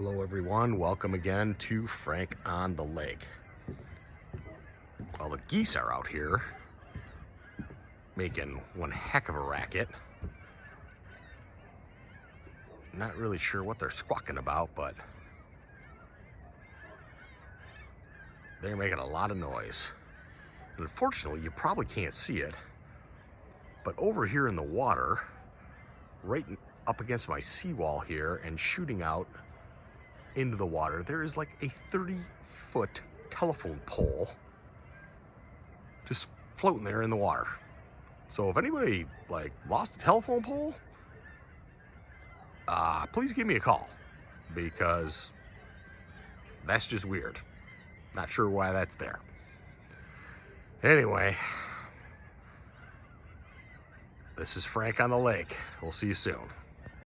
Hello everyone, welcome again to Frank on the Lake. Well, the geese are out here making one heck of a racket. Not really sure what they're squawking about, but they're making a lot of noise. And unfortunately, you probably can't see it, but over here in the water, right up against my seawall here and shooting out into the water, there is like a 30-foot telephone pole just floating there in the water. So if anybody like lost a telephone pole, please give me a call, because that's just weird. Not sure why that's there. Anyway, this is Frank on the Lake. We'll see you soon.